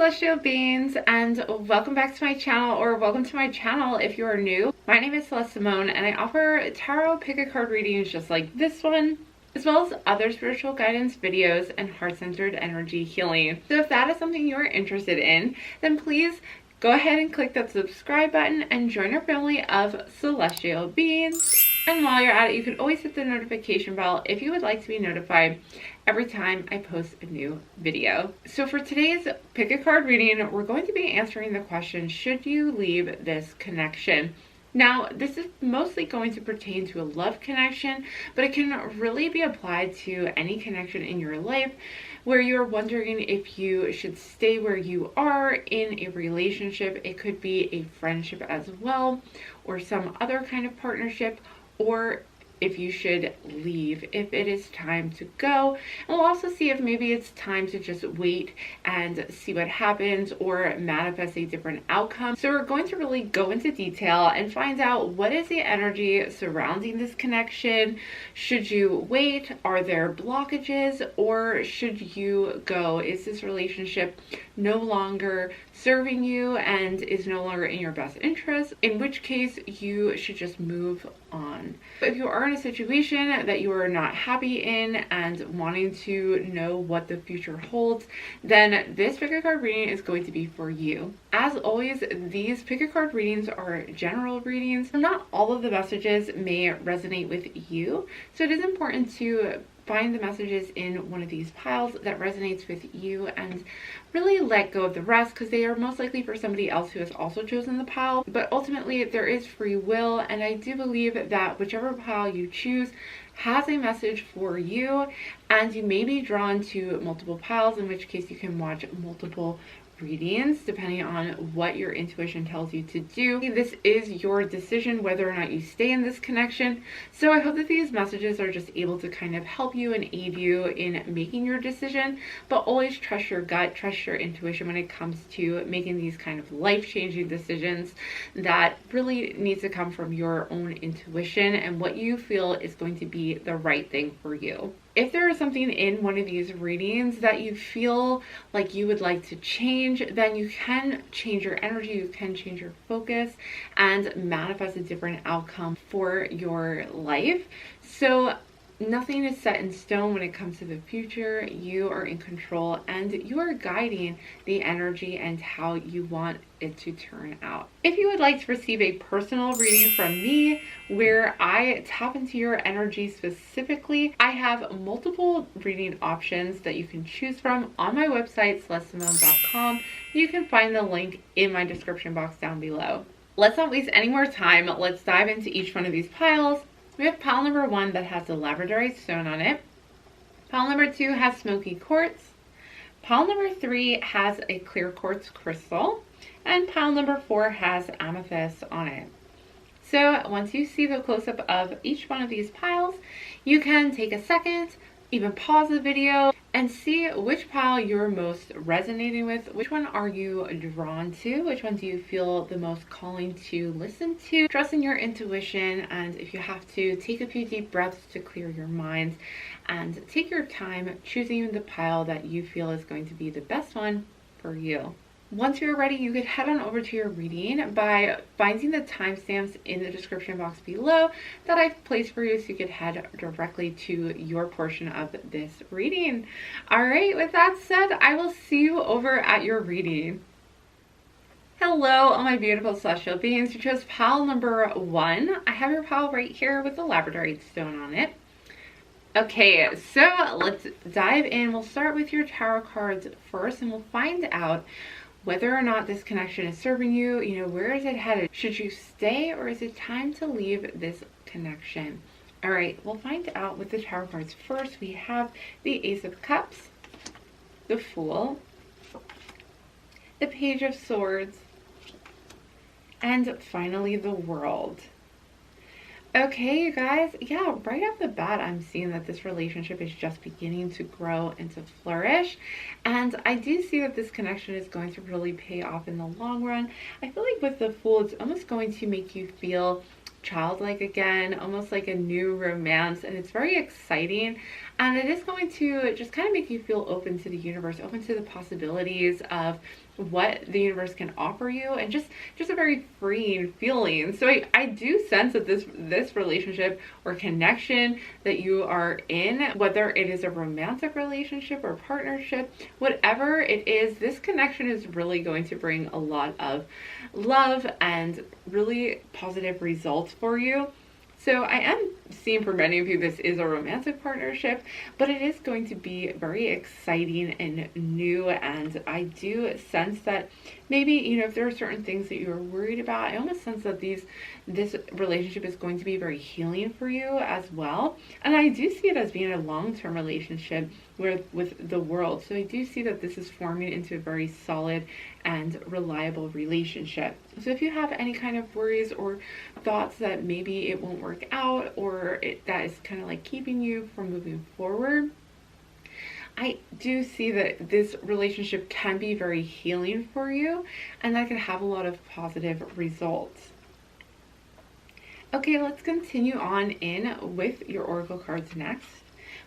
celestial beings, and welcome back to my channel, or welcome to my channel if you are new. My name is Celeste Simone and I offer tarot pick a card readings just like this one, as well as other spiritual guidance videos and heart-centered energy healing. So if that is something you are interested in, then please go ahead and click that subscribe button and join our family of celestial beings. And while you're at it, you can always hit the notification bell if you would like to be notified every time I post a new video. So for today's pick a card reading, we're going to be answering the question, should you leave this connection? Now, this is mostly going to pertain to a love connection, but it can really be applied to any connection in your life where you're wondering if you should stay where you are in a relationship. It could be a friendship as well, or some other kind of partnership, or if you should leave, if it is time to go. And we'll also see if maybe it's time to just wait and see what happens or manifest a different outcome. So we're going to really go into detail and find out what is the energy surrounding this connection. Should you wait? Are there blockages? Or should you go? Is this relationship no longer serving you and is no longer in your best interest? In which case you should just move on. If you are in a situation that you are not happy in and wanting to know what the future holds, then this pick a card reading is going to be for you. As always, these pick a card readings are general readings. Not all of the messages may resonate with you, so it is important to find the messages in one of these piles that resonates with you and really let go of the rest, because they are most likely for somebody else who has also chosen the pile. But ultimately there is free will, and I do believe that whichever pile you choose has a message for you, and you may be drawn to multiple piles, in which case you can watch multiple readings depending on what your intuition tells you to do. This is your decision whether or not you stay in this connection. So I hope that these messages are just able to kind of help you and aid you in making your decision, but always trust your gut, trust your intuition when it comes to making these kind of life-changing decisions that really needs to come from your own intuition and what you feel is going to be the right thing for you. If there is something in one of these readings that you feel like you would like to change, then you can change your energy, you can change your focus and manifest a different outcome for your life. So nothing is set in stone when it comes to the future. You are in control and you are guiding the energy and how you want it to turn out. If you would like to receive a personal reading from me where I tap into your energy specifically, I have multiple reading options that you can choose from on my website, celestesimone.com. You can find the link in my description box down below. Let's not waste any more time. Let's dive into each one of these piles. We have pile number 1 that has the Labradorite stone on it. Pile number 2 has Smokey quartz. Pile number 3 has a clear quartz crystal. And pile number 4 has amethyst on it. So once you see the close-up of each one of these piles, you can take a second, even pause the video, and see which pile you're most resonating with. Which one are you drawn to? Which one do you feel the most calling to listen to? Trust in your intuition, and if you have to, take a few deep breaths to clear your mind and take your time choosing the pile that you feel is going to be the best one for you. Once you're ready, you could head on over to your reading by finding the timestamps in the description box below that I've placed for you, so you could head directly to your portion of this reading. All right, with that said, I will see you over at your reading. Hello, all my beautiful celestial beings. You chose pile number 1. I have your pile right here with the Labradorite stone on it. Okay, so let's dive in. We'll start with your tarot cards first, and we'll find out whether or not this connection is serving you. You know, where is it headed? Should you stay, or is it time to leave this connection? All right, we'll find out with the tarot cards first. We have the Ace of Cups, the Fool, the Page of Swords, and finally the World. Okay, you guys, yeah, right off the bat, I'm seeing that this relationship is just beginning to grow and to flourish. And I do see that this connection is going to really pay off in the long run. I feel like with the Fool, it's almost going to make you feel childlike again, almost like a new romance, and it's very exciting. And it is going to just kind of make you feel open to the universe, open to the possibilities of what the universe can offer you, and just a very freeing feeling. So I do sense that this relationship or connection that you are in, whether it is a romantic relationship or partnership, whatever it is, this connection is really going to bring a lot of love and really positive results for you. So I am seeing for many of you this is a romantic partnership, but it is going to be very exciting and new. And I do sense that maybe, if there are certain things that you're worried about, I almost sense that this relationship is going to be very healing for you as well. And I do see it as being a long-term relationship with the world. So I do see that this is forming into a very solid and reliable relationship. So if you have any kind of worries or thoughts that maybe it won't work out, or that is kind of like keeping you from moving forward, I do see that this relationship can be very healing for you, and that can have a lot of positive results. Okay, let's continue on in with your oracle cards next.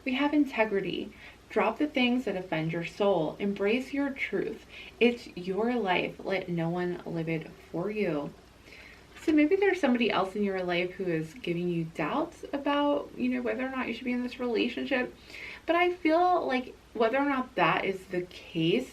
We have integrity. Drop the things that offend your soul. Embrace your truth. It's your life. Let no one live it for you. So maybe there's somebody else in your life who is giving you doubts about, whether or not you should be in this relationship. But I feel like whether or not that is the case,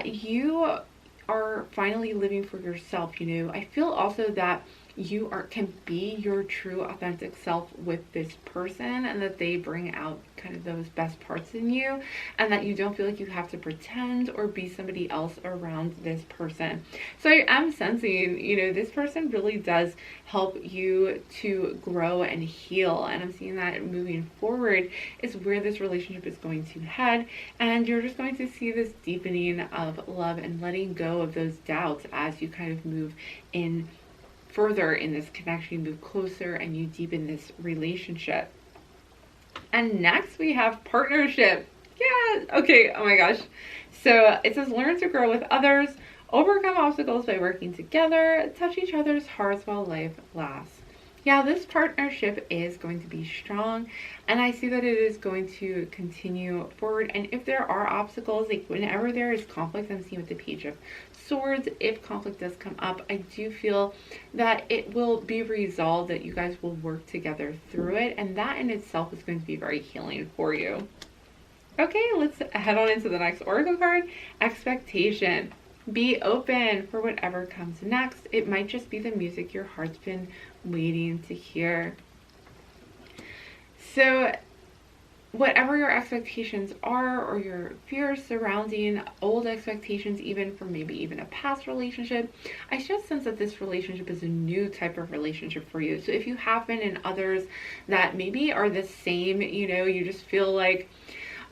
you are finally living for yourself. I feel also that you can be your true authentic self with this person, and that they bring out kind of those best parts in you, and that you don't feel like you have to pretend or be somebody else around this person. So I am sensing, this person really does help you to grow and heal, and I'm seeing that moving forward is where this relationship is going to head, and you're just going to see this deepening of love and letting go of those doubts as you kind of move in further in this connection, you move closer and you deepen this relationship. And next we have partnership. Yeah, okay, oh my gosh. So it says learn to grow with others, overcome obstacles by working together, touch each other's hearts while life lasts. Yeah, this partnership is going to be strong, and I see that it is going to continue forward. And if there are obstacles, like whenever there is conflict, I'm seeing with the Page of Swords, if conflict does come up, I do feel that it will be resolved, that you guys will work together through it, and that in itself is going to be very healing for you. Okay, let's head on into the next oracle card, expectation. Be open for whatever comes next. It might just be the music your heart's been waiting to hear. So whatever your expectations are, or your fears surrounding old expectations, even from maybe even a past relationship, I just sense that this relationship is a new type of relationship for you. So if you have been in others that maybe are the same, you just feel like,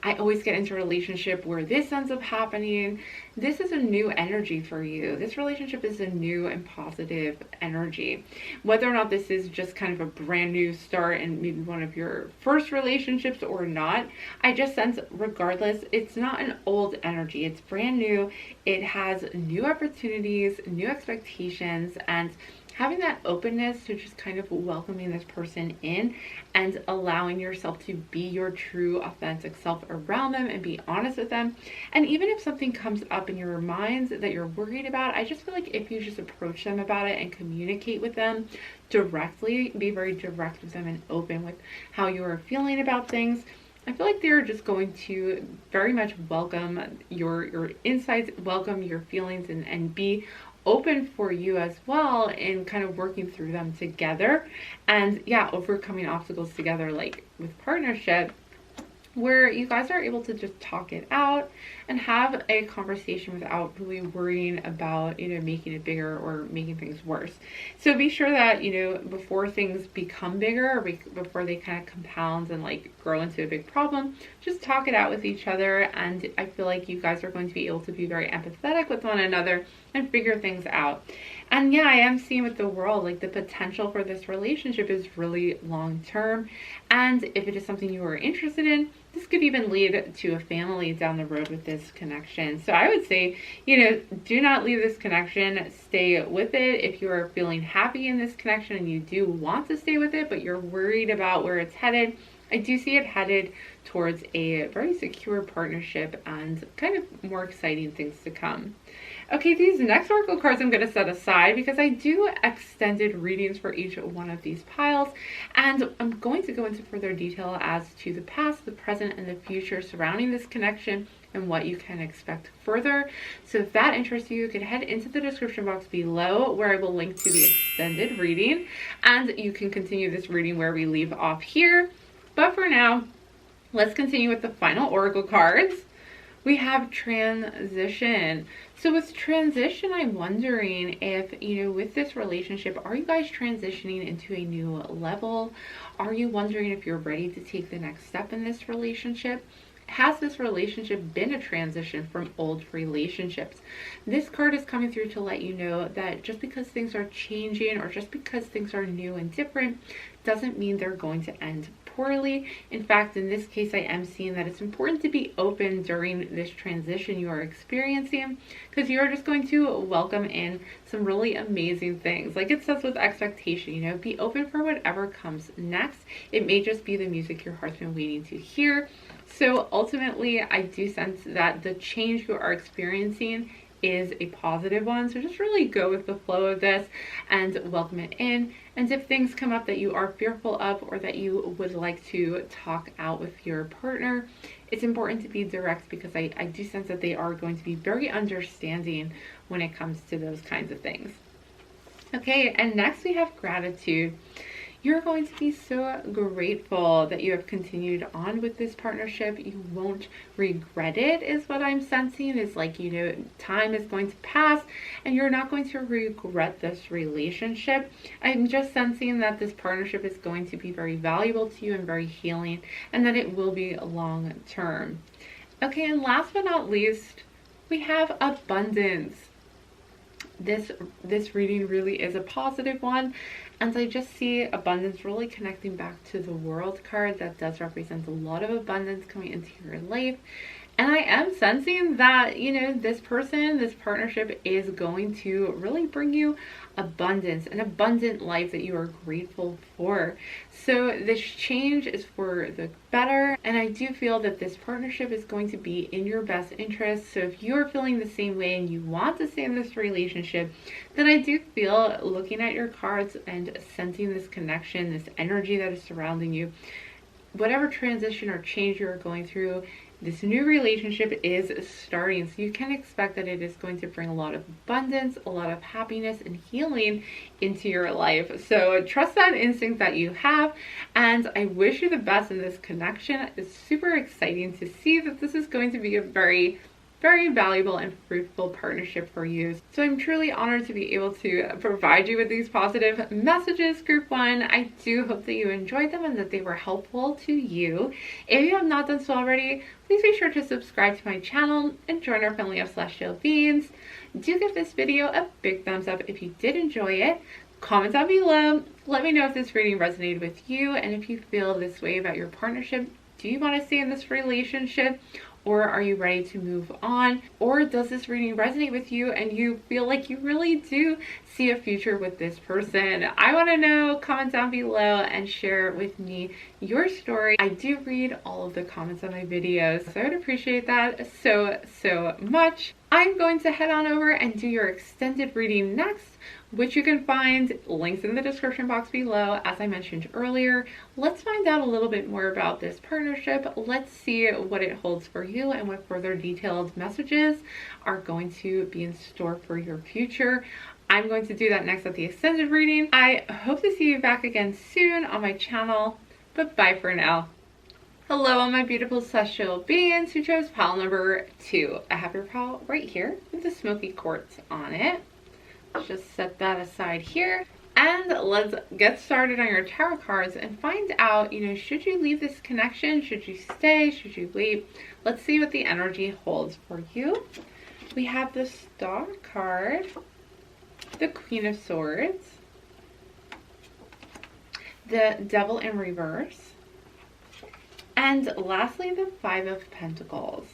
I always get into a relationship where this ends up happening. This is a new energy for you. This relationship is a new and positive energy. Whether or not this is just kind of a brand new start and maybe one of your first relationships or not, I just sense regardless, it's not an old energy. It's brand new. It has new opportunities, new expectations, and having that openness to just kind of welcoming this person in and allowing yourself to be your true authentic self around them and be honest with them. And even if something comes up in your mind that you're worried about, I just feel like if you just approach them about it and communicate with them directly, be very direct with them and open with how you are feeling about things, I feel like they're just going to very much welcome your insights, welcome your feelings, and be open for you as well in kind of working through them together. And yeah, overcoming obstacles together, like with partnership, where you guys are able to just talk it out and have a conversation without really worrying about, making it bigger or making things worse. So be sure that, before things become bigger or before they kind of compound and like grow into a big problem, just talk it out with each other. And I feel like you guys are going to be able to be very empathetic with one another and figure things out. And yeah, I am seeing with the world, like the potential for this relationship is really long term. And if it is something you are interested in, this could even lead to a family down the road with this connection. So I would say, do not leave this connection. Stay with it. If you are feeling happy in this connection and you do want to stay with it, but you're worried about where it's headed, I do see it headed towards a very secure partnership and kind of more exciting things to come. Okay, these next oracle cards I'm going to set aside because I do extended readings for each one of these piles, and I'm going to go into further detail as to the past, the present, and the future surrounding this connection and what you can expect further. So if that interests you, you can head into the description box below where I will link to the extended reading, and you can continue this reading where we leave off here. But for now, let's continue with the final oracle cards. We have transition. So with transition, I'm wondering if, with this relationship, are you guys transitioning into a new level? Are you wondering if you're ready to take the next step in this relationship? Has this relationship been a transition from old relationships? This card is coming through to let you know that just because things are changing or just because things are new and different doesn't mean they're going to end poorly. In fact, in this case, I am seeing that it's important to be open during this transition you are experiencing, because you are just going to welcome in some really amazing things. Like it says with expectation, be open for whatever comes next. It may just be the music your heart's been waiting to hear. So ultimately, I do sense that the change you are experiencing is a positive one. So just really go with the flow of this and welcome it in. And if things come up that you are fearful of or that you would like to talk out with your partner, it's important to be direct, because I do sense that they are going to be very understanding when it comes to those kinds of things. Okay, and next we have gratitude. You're going to be so grateful that you have continued on with this partnership. You won't regret it, is what I'm sensing. Is like, time is going to pass and you're not going to regret this relationship. I'm just sensing that this partnership is going to be very valuable to you and very healing, and that it will be long term. Okay, and last but not least, we have abundance. This reading really is a positive one, and I just see abundance really connecting back to the World card. That does represent a lot of abundance coming into your life. And I am sensing that, this partnership is going to really bring you abundance, an abundant life that you are grateful for. So this change is for the better. And I do feel that this partnership is going to be in your best interest. So if you're feeling the same way and you want to stay in this relationship, then I do feel, looking at your cards and sensing this connection, this energy that is surrounding you, whatever transition or change you're going through, this new relationship is starting. So you can expect that it is going to bring a lot of abundance, a lot of happiness and healing into your life. So trust that instinct that you have, and I wish you the best in this connection. It's super exciting to see that this is going to be a very valuable and fruitful partnership for you. So I'm truly honored to be able to provide you with these positive messages, group one. I do hope that you enjoyed them and that they were helpful to you. If you have not done so already, please be sure to subscribe to my channel and join our family of celestial beings. Do give this video a big thumbs up if you did enjoy it. Comment down below. Let me know if this reading resonated with you, and if you feel this way about your partnership. Do you want to stay in this relationship? Or are you ready to move on? Or does this reading resonate with you and you feel like you really do see a future with this person? I want to know. Comment down below and share with me your story. I do read all of the comments on my videos, so I would appreciate that so much. I'm going to head on over and do your extended reading next, which you can find links in the description box below. As I mentioned earlier, let's find out a little bit more about this partnership. Let's see what it holds for you and what further detailed messages are going to be in store for your future. I'm going to do that next at the extended reading. I hope to see you back again soon on my channel, but bye for now. Hello, all my beautiful celestial beings who chose pile number 2. I have your pile right here with the Smokey Quartz on it. Let's just set that aside here, and let's get started on your tarot cards and find out, should you leave this connection? Should you stay? Should you leave? Let's see what the energy holds for you. We have the Star card, the Queen of Swords, the Devil in reverse, and lastly, the Five of Pentacles.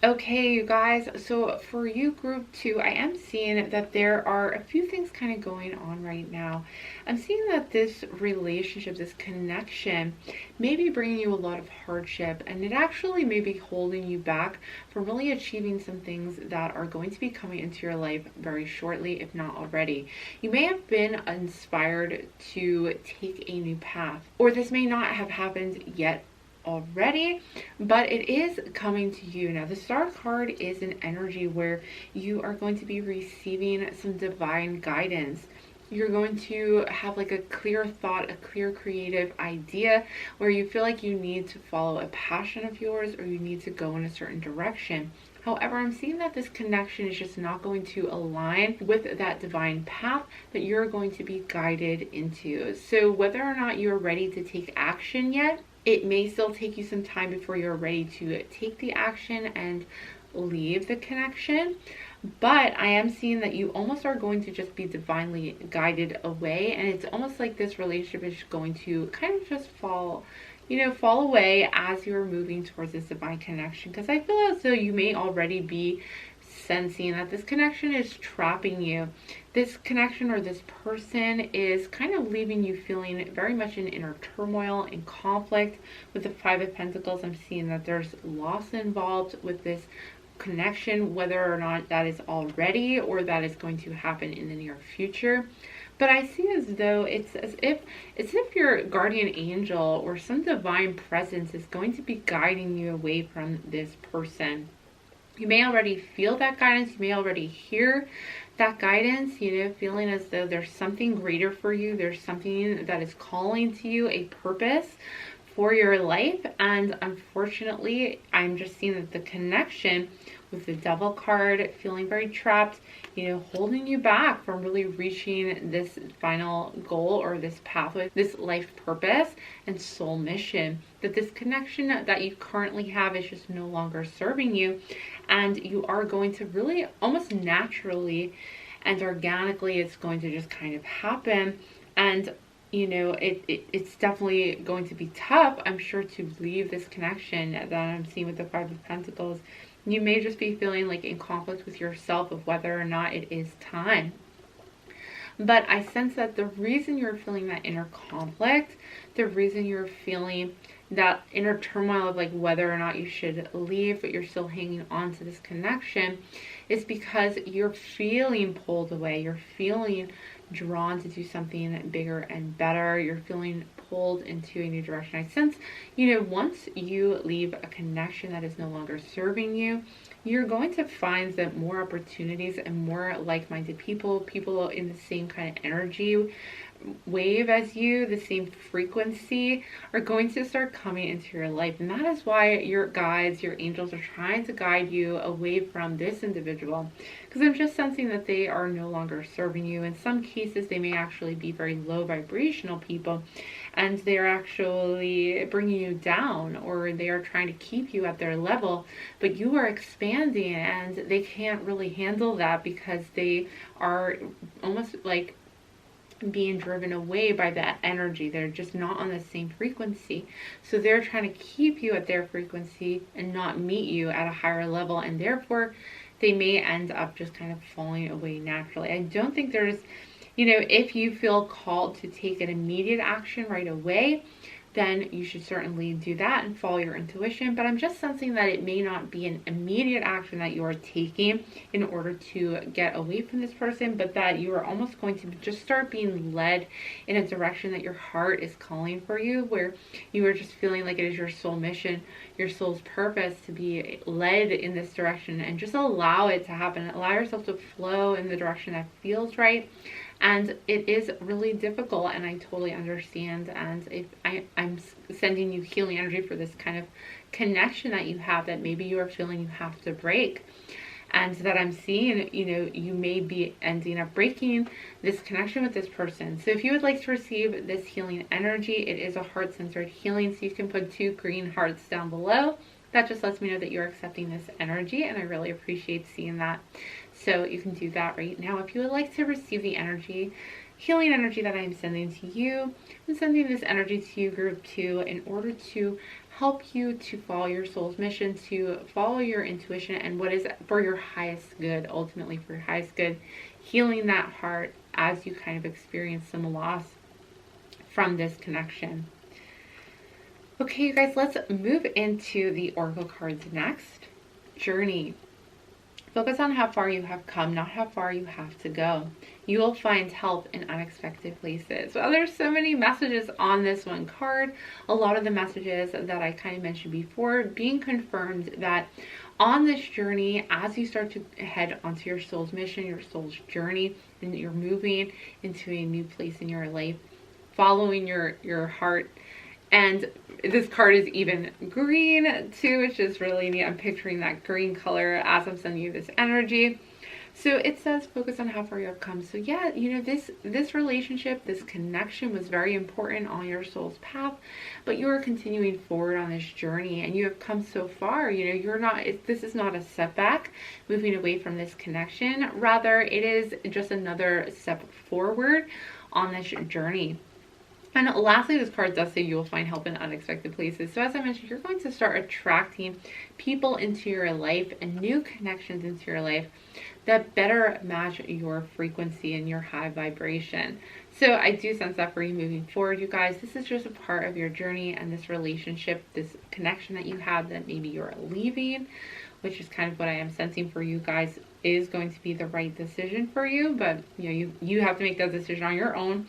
Okay, you guys, so for you, group 2, I am seeing that there are a few things kind of going on right now. I'm seeing that this relationship, this connection, may be bringing you a lot of hardship, and it actually may be holding you back from really achieving some things that are going to be coming into your life very shortly, if not already. You may have been inspired to take a new path, or this may not have happened yet already, but it is coming to you. Now, the Star card is an energy where you are going to be receiving some divine guidance. You're going to have like a clear thought, a clear creative idea where you feel like you need to follow a passion of yours or you need to go in a certain direction. However, I'm seeing that this connection is just not going to align with that divine path that you're going to be guided into. So whether or not you're ready to take action yet, it may still take you some time before you're ready to take the action and leave the connection. But I am seeing that you almost are going to just be divinely guided away. And it's almost like this relationship is going to kind of just fall away as you're moving towards this divine connection. Because I feel as though you may already be sensing that this connection is trapping you. This connection or this person is kind of leaving you feeling very much in inner turmoil and conflict. With the Five of Pentacles, I'm seeing that there's loss involved with this connection, whether or not that is already or that is going to happen in the near future. But I see as though it's as if your guardian angel or some divine presence is going to be guiding you away from this person. You may already feel that guidance. You may already hear that guidance, feeling as though there's something greater for you. There's something that is calling to you, a purpose for your life. And unfortunately, I'm just seeing that the connection with the Devil card, feeling very trapped, holding you back from really reaching this final goal or this pathway, this life purpose and soul mission. That this connection that you currently have is just no longer serving you, and you are going to really almost naturally and organically, it's going to just kind of happen. And it's definitely going to be tough, I'm sure, to leave this connection that I'm seeing with the Five of Pentacles. You may just be feeling like in conflict with yourself of whether or not it is time. But I sense that the reason you're feeling that inner conflict, the reason you're feeling that inner turmoil of like whether or not you should leave, but you're still hanging on to this connection, is because you're feeling pulled away. You're feeling drawn to do something bigger and better. You're feeling pulled into a new direction. I sense, once you leave a connection that is no longer serving you, you're going to find that more opportunities and more like-minded people in the same kind of energy wave as you, the same frequency, are going to start coming into your life. And that is why your guides, your angels, are trying to guide you away from this individual, because I'm just sensing that they are no longer serving you. In some cases, they may actually be very low vibrational people, and they're actually bringing you down, or they are trying to keep you at their level, but you are expanding and they can't really handle that because they are almost like being driven away by that energy. They're just not on the same frequency. So they're trying to keep you at their frequency and not meet you at a higher level, and therefore they may end up just kind of falling away naturally. I don't think there's, if you feel called to take an immediate action right away, then you should certainly do that and follow your intuition. But I'm just sensing that it may not be an immediate action that you are taking in order to get away from this person, but that you are almost going to just start being led in a direction that your heart is calling for you, where you are just feeling like it is your soul mission, your soul's purpose to be led in this direction, and just allow it to happen. Allow yourself to flow in the direction that feels right. And it is really difficult, and I totally understand. And if I'm sending you healing energy for this kind of connection that you have, that maybe you are feeling you have to break, and that I'm seeing, you may be ending up breaking this connection with this person. So if you would like to receive this healing energy, it is a heart-centered healing, so you can put 2 green hearts down below. That just lets me know that you're accepting this energy, and I really appreciate seeing that. So you can do that right now. If you would like to receive the energy, healing energy that I'm sending to you, I'm sending this energy to you, group 2, in order to help you to follow your soul's mission, to follow your intuition and what is for your highest good, ultimately for your highest good, healing that heart as you kind of experience some loss from this connection. Okay, you guys, let's move into the oracle cards next. Journey. Focus on how far you have come, not how far you have to go. You will find help in unexpected places. Well, there's so many messages on this one card. A lot of the messages that I kind of mentioned before being confirmed that on this journey, as you start to head onto your soul's mission, your soul's journey, and you're moving into a new place in your life, following your heart. And this card is even green too, which is really neat. I'm picturing that green color as I'm sending you this energy. So it says focus on how far you have come. So yeah, you know, this relationship, this connection was very important on your soul's path, but you are continuing forward on this journey and you have come so far. You know, this is not a setback moving away from this connection. Rather, it is just another step forward on this journey. And lastly, this card does say you will find help in unexpected places. So as I mentioned, you're going to start attracting people into your life and new connections into your life that better match your frequency and your high vibration. So I do sense that for you moving forward, you guys. This is just a part of your journey and this relationship, this connection that you have that maybe you're leaving, which is kind of what I am sensing for you guys is going to be the right decision for you. But you know, you have to make that decision on your own.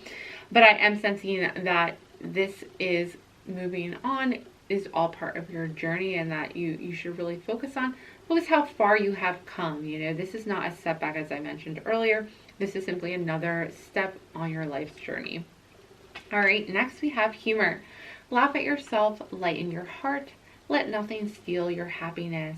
But I am sensing that this is moving on, is all part of your journey, and that you should really focus how far you have come. You know, this is not a setback, as I mentioned earlier. This is simply another step on your life's journey. All right, next we have humor. Laugh at yourself, lighten your heart, let nothing steal your happiness.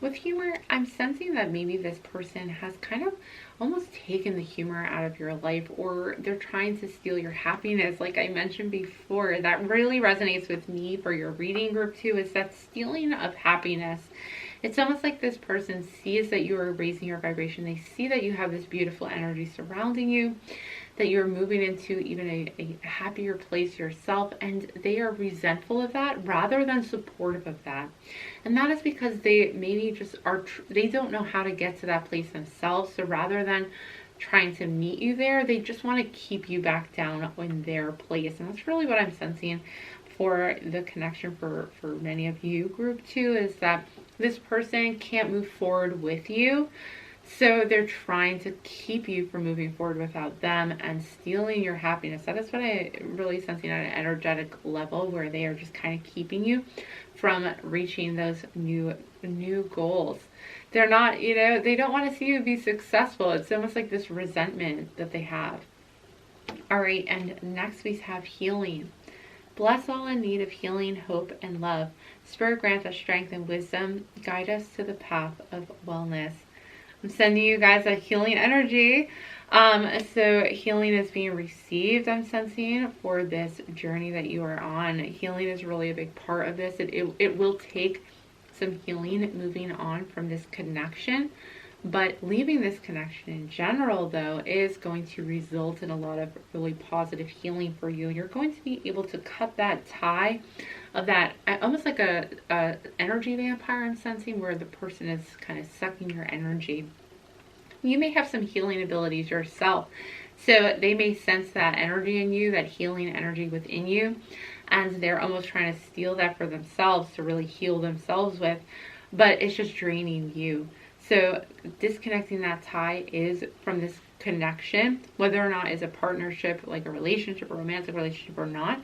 With humor, I'm sensing that maybe this person has kind of almost taken the humor out of your life, or they're trying to steal your happiness. Like I mentioned before, that really resonates with me for your reading group too, is that stealing of happiness. It's almost like this person sees that you are raising your vibration. They see that you have this beautiful energy surrounding you, that you're moving into even a happier place yourself, and they are resentful of that rather than supportive of that. And that is because they maybe just they don't know how to get to that place themselves. So rather than trying to meet you there, they just want to keep you back down in their place. And that's really what I'm sensing for the connection for many of you, group 2, is that this person can't move forward with you. So they're trying to keep you from moving forward without them and stealing your happiness. That is what I'm really sensing at an energetic level, where they are just kind of keeping you from reaching those new goals. They're not, you know, they don't want to see you be successful. It's almost like this resentment that they have. All right, and next we have healing. Bless all in need of healing, hope, and love. Spirit grant us strength and wisdom. Guide us to the path of wellness. I'm sending you guys a healing energy. So healing is being received, I'm sensing, for this journey that you are on. Healing is really a big part of this. It will take some healing moving on from this connection. But leaving this connection in general, though, is going to result in a lot of really positive healing for you. You're going to be able to cut that tie of that, almost like a energy vampire, I'm sensing, where the person is kind of sucking your energy. You may have some healing abilities yourself. So they may sense that energy in you, that healing energy within you, and they're almost trying to steal that for themselves to really heal themselves with, but it's just draining you. So disconnecting that tie is from this connection, whether or not it's a partnership, like a relationship, a romantic relationship or not,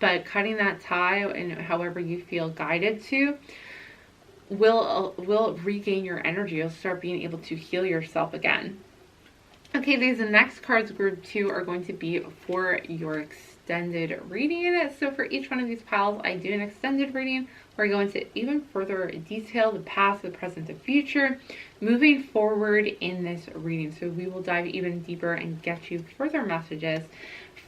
but cutting that tie and however you feel guided to will regain your energy. You'll start being able to heal yourself again. Okay, these next cards, group 2, are going to be for your extended reading. So for each one of these piles, I do an extended reading where I go into even further detail, the past, the present, the future, moving forward in this reading. So we will dive even deeper and get you further messages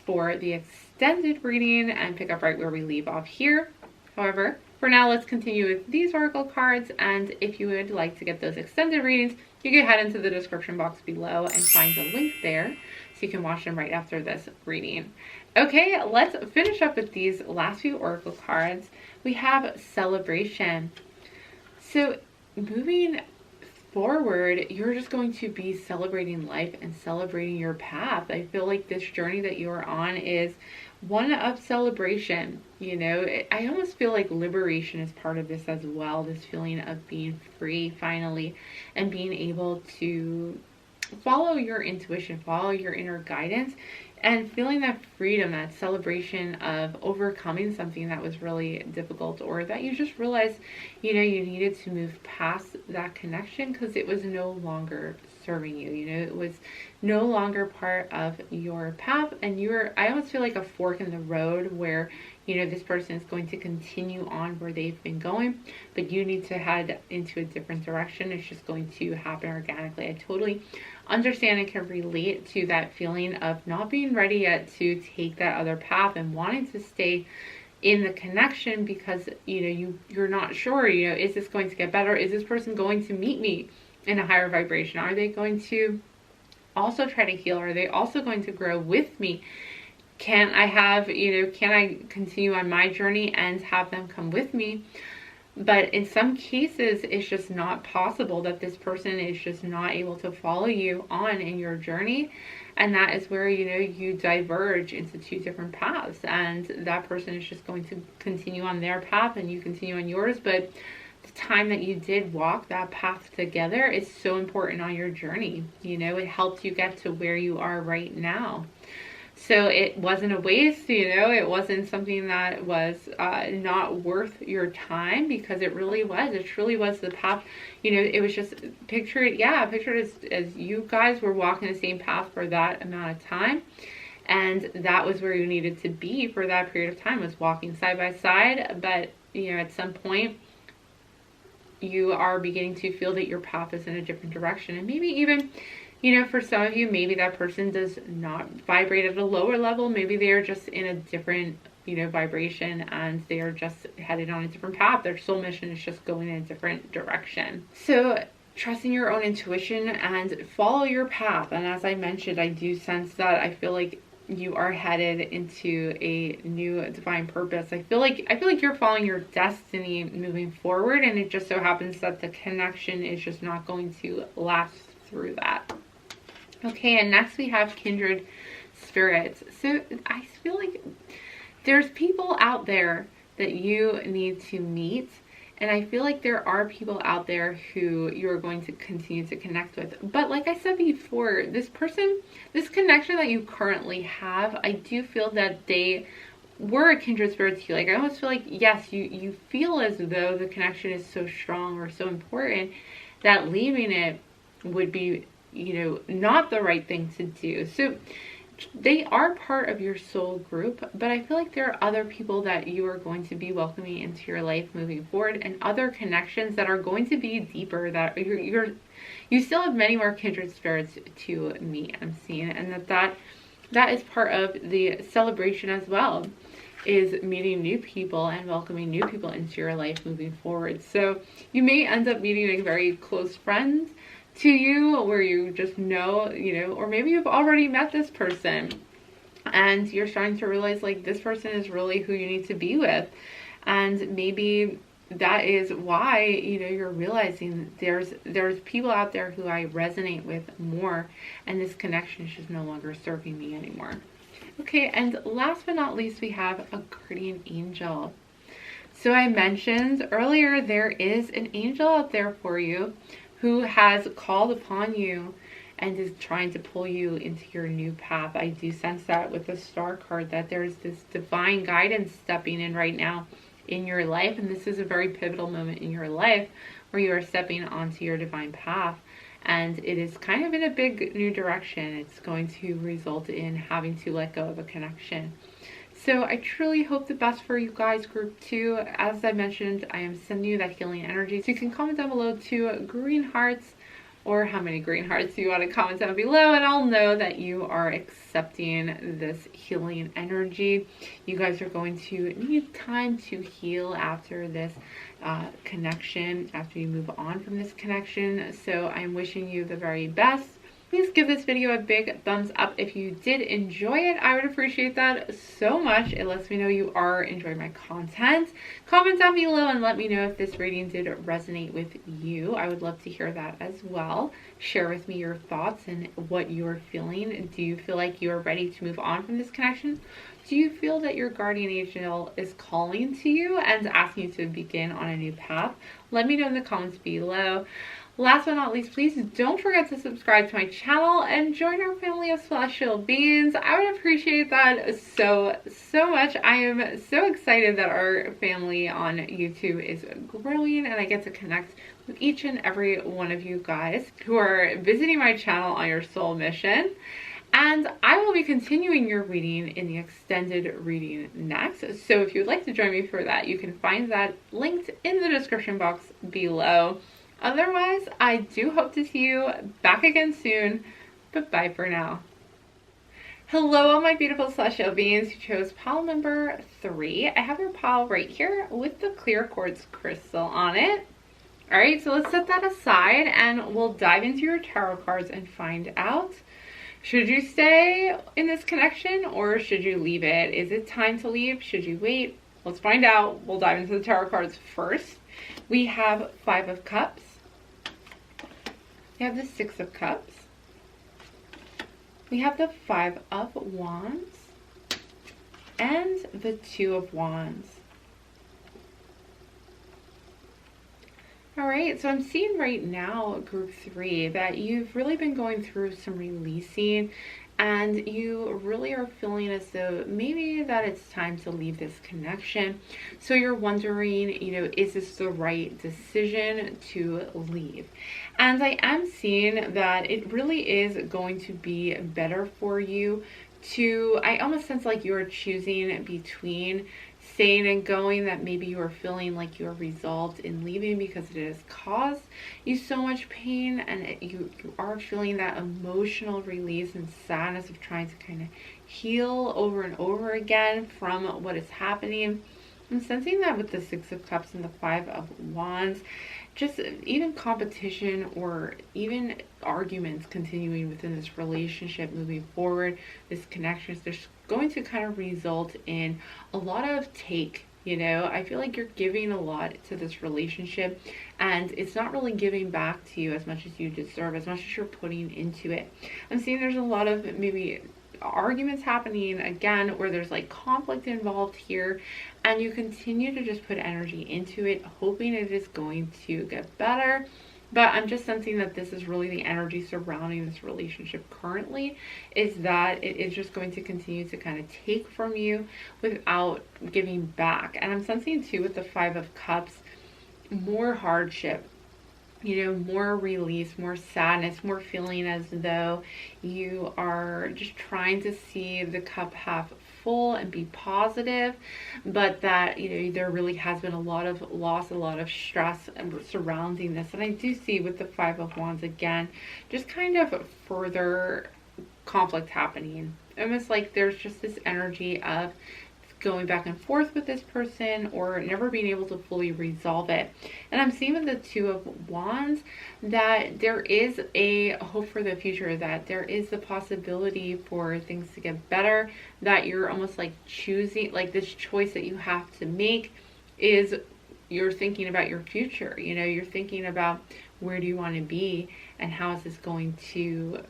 for the extended reading and pick up right where we leave off here. However, for now, let's continue with these oracle cards. And if you would like to get those extended readings, you can head into the description box below and find the link there you can watch them right after this reading. Okay, let's finish up with these last few oracle cards. We have celebration. So moving forward, you're just going to be celebrating life and celebrating your path. I feel like this journey that you're on is one of celebration. You know, I almost feel like liberation is part of this as well, this feeling of being free finally and being able to follow your intuition, follow your inner guidance, and feeling that freedom, that celebration of overcoming something that was really difficult, or that you just realized, you know, you needed to move past that connection because it was no longer serving you. You know, it was no longer part of your path, and I almost feel like a fork in the road where, you know, this person is going to continue on where they've been going, but you need to head into a different direction. It's just going to happen organically. I totally understand and can relate to that feeling of not being ready yet to take that other path and wanting to stay in the connection because, you know, you're not sure, you know, is this going to get better? Is this person going to meet me in a higher vibration? Are they going to also try to heal? Are they also going to grow with me? Can I continue on my journey and have them come with me? But in some cases, it's just not possible, that this person is just not able to follow you on in your journey. And that is where, you know, you diverge into two different paths. And that person is just going to continue on their path and you continue on yours. But the time that you did walk that path together is so important on your journey. You know, it helped you get to where you are right now. So it wasn't a waste, you know, it wasn't something that was not worth your time, because it really was. It truly was the path. You know, it was just picture it as you guys were walking the same path for that amount of time. And that was where you needed to be for that period of time, was walking side by side. But, you know, at some point, you are beginning to feel that your path is in a different direction. And maybe even, you know, for some of you, maybe that person does not vibrate at a lower level. Maybe they are just in a different, you know, vibration, and they are just headed on a different path. Their soul mission is just going in a different direction. So trusting your own intuition and follow your path. And as I mentioned, I do sense that I feel like you are headed into a new divine purpose. I feel like you're following your destiny moving forward, and it just so happens that the connection is just not going to last through that. Okay, and next we have kindred spirits. So I feel like there's people out there that you need to meet, and I feel like there are people out there who you're going to continue to connect with. But like I said before, this connection that you currently have, I do feel that they were a kindred spirit to you. Like, I almost feel like, yes, you feel as though the connection is so strong or so important that leaving it would be, you know, not the right thing to do. So they are part of your soul group, but I feel like there are other people that you are going to be welcoming into your life moving forward, and other connections that are going to be deeper, that you still have many more kindred spirits to meet, I'm seeing. And that is part of the celebration as well, is meeting new people and welcoming new people into your life moving forward. So you may end up meeting like very close friends to you, where you just know, you know, or maybe you've already met this person and you're starting to realize like this person is really who you need to be with. And maybe that is why, you know, you're realizing there's people out there who I resonate with more, and this connection is just no longer serving me anymore. Okay, and last but not least, we have a guardian angel. So I mentioned earlier, there is an angel out there for you who has called upon you and is trying to pull you into your new path. I do sense that with the Star card, that there's this divine guidance stepping in right now in your life, and this is a very pivotal moment in your life where you are stepping onto your divine path, and it is kind of in a big new direction. It's going to result in having to let go of a connection. So I truly hope the best for you guys, group 2. As I mentioned, I am sending you that healing energy. So you can comment down below 2 green hearts, or how many green hearts you want to comment down below, and I'll know that you are accepting this healing energy. You guys are going to need time to heal after this connection, after you move on from this connection. So I'm wishing you the very best. Please give this video a big thumbs up if you did enjoy it. I would appreciate that so much. It lets me know you are enjoying my content. Comment down below and let me know if this reading did resonate with you. I would love to hear that as well. Share with me your thoughts and what you're feeling. Do you feel like you are ready to move on from this connection? Do you feel that your guardian angel is calling to you and asking you to begin on a new path? Let me know in the comments below. Last but not least, please don't forget to subscribe to my channel and join our family of celestial beings. I would appreciate that so much. I am so excited that our family on YouTube is growing and I get to connect with each and every one of you guys who are visiting my channel on your soul mission. And I will be continuing your reading in the extended reading next. So if you'd like to join me for that, you can find that linked in the description box below. Otherwise, I do hope to see you back again soon, but bye for now. Hello, all my beautiful celestial beings who chose pile number 3. I have your pile right here with the clear quartz crystal on it. All right, so let's set that aside and we'll dive into your tarot cards and find out, should you stay in this connection or should you leave it? Is it time to leave? Should you wait? Let's find out. We'll dive into the tarot cards first. We have 5 of Cups. We have the 6 of Cups. We have the 5 of Wands and the 2 of Wands. All right, so I'm seeing right now, group 3, that you've really been going through some releasing and you really are feeling as though maybe that it's time to leave this connection. So you're wondering, is this the right decision to leave? And I am seeing that it really is going to be better for you to, I almost sense like you're choosing between staying and going, that maybe you are feeling like you're resolved in leaving because it has caused you so much pain, and you are feeling that emotional release and sadness of trying to kind of heal over and over again from what is happening. I'm sensing that with the 6 of Cups and the 5 of Wands, just even competition or even arguments continuing within this relationship moving forward, this connection, there's going to kind of result in a lot of take. I feel like you're giving a lot to this relationship and it's not really giving back to you as much as you deserve, as much as you're putting into it. I'm seeing there's a lot of maybe arguments happening again where there's like conflict involved here, and you continue to just put energy into it hoping it is going to get better. But I'm just sensing that this is really the energy surrounding this relationship currently, is that it is just going to continue to kind of take from you without giving back. And I'm sensing too with the 5 of Cups, more hardship, more release, more sadness, more feeling as though you are just trying to see the cup half full and be positive, but that there really has been a lot of loss, a lot of stress surrounding this. And I do see with the 5 of Wands again, just kind of further conflict happening. Almost like there's just this energy of going back and forth with this person or never being able to fully resolve it. And I'm seeing with the 2 of Wands that there is a hope for the future, that there is the possibility for things to get better, that you're almost like choosing, like this choice that you have to make is you're thinking about your future. You're thinking about where do you want to be and how is this going to,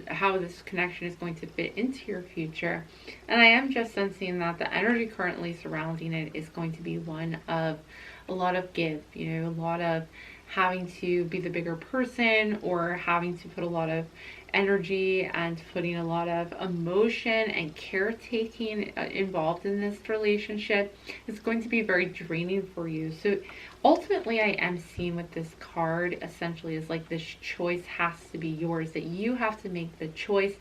how this connection is going to fit into your future. And I am just sensing that the energy currently surrounding it is going to be one of a lot of give, a lot of having to be the bigger person or having to put a lot of energy and putting a lot of emotion and caretaking involved in this relationship. Is going to be very draining for you. So ultimately, I am seeing with this card essentially is like this choice has to be yours, that you have to make the choice,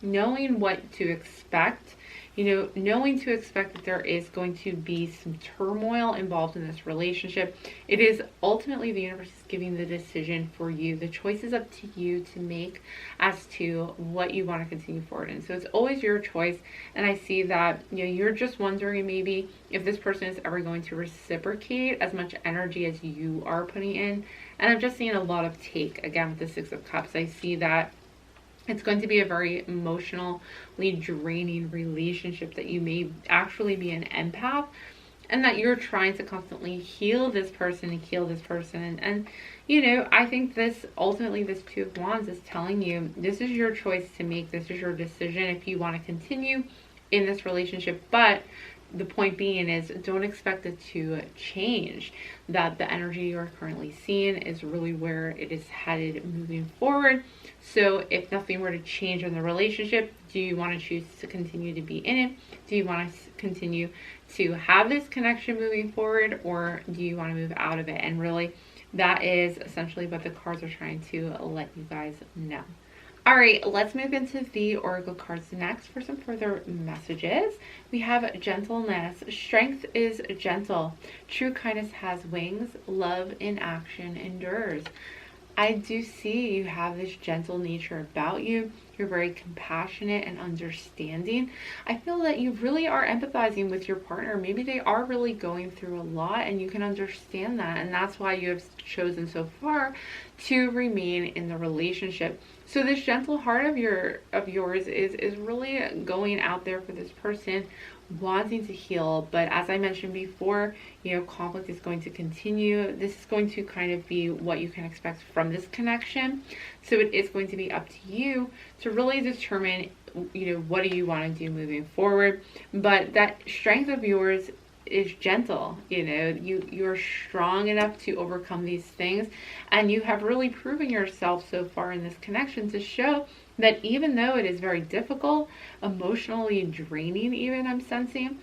knowing what to expect, knowing to expect that there is going to be some turmoil involved in this relationship. It is ultimately the universe is giving the decision for you. The choice is up to you to make as to what you want to continue forward in. So it's always your choice. And I see that, you're just wondering maybe if this person is ever going to reciprocate as much energy as you are putting in. And I'm just seeing a lot of take again with the 6 of Cups. I see that It's going to be a very emotionally draining relationship that you may actually be an empath, and that you're trying to constantly heal this person and heal this person. And you know, I think this ultimately, this Two of Wands is telling you this is your choice to make. This is your decision if you want to continue in this relationship. But the point being is, don't expect it to change. That the energy you're currently seeing is really where it is headed moving forward. So if nothing were to change in the relationship, do you want to choose to continue to be in it? Do you want to continue to have this connection moving forward, or do you want to move out of it? And really, that is essentially what the cards are trying to let you guys know. All right, let's move into the oracle cards next for some further messages. We have gentleness. Strength is gentle. True kindness has wings. Love in action endures. I do see you have this gentle nature about you. You're very compassionate and understanding. I feel that you really are empathizing with your partner. Maybe they are really going through a lot, and you can understand that. And that's why you have chosen so far to remain in the relationship. So this gentle heart of yours is really going out there for this person, wanting to heal. But as I mentioned before, you know, conflict is going to continue. This is going to kind of be what you can expect from this connection. So it is going to be up to you to really determine, you know, what do you want to do moving forward. But that strength of yours is gentle. You know, you're strong enough to overcome these things, and you have really proven yourself so far in this connection to show that even though it is very difficult, emotionally draining even, I'm sensing,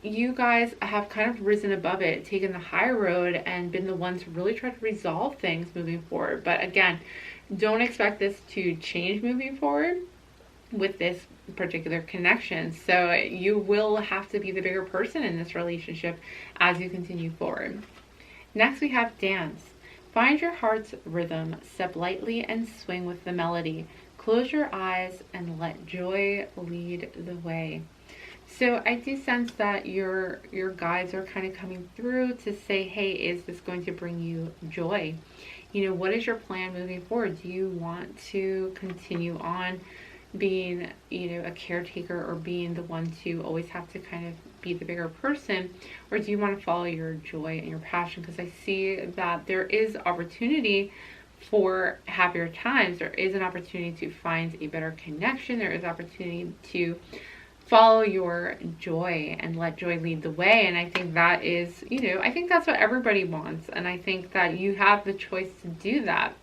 you guys have kind of risen above it, taken the high road, and been the ones to really try to resolve things moving forward. But again, don't expect this to change moving forward with this particular connection. So you will have to be the bigger person in this relationship as you continue forward. Next, we have dance. Find your heart's rhythm, step lightly and swing with the melody. Close your eyes and let joy lead the way. So I do sense that your guides are kind of coming through to say, hey, is this going to bring you joy? You know, what is your plan moving forward? Do you want to continue on being, you know, a caretaker, or being the one to always have to kind of be the bigger person, or do you want to follow your joy and your passion? Because I see that there is opportunity for happier times. There is an opportunity to find a better connection. There is opportunity to follow your joy and let joy lead the way. And I think that is, you know, I think that's what everybody wants. And I think that you have the choice to do that.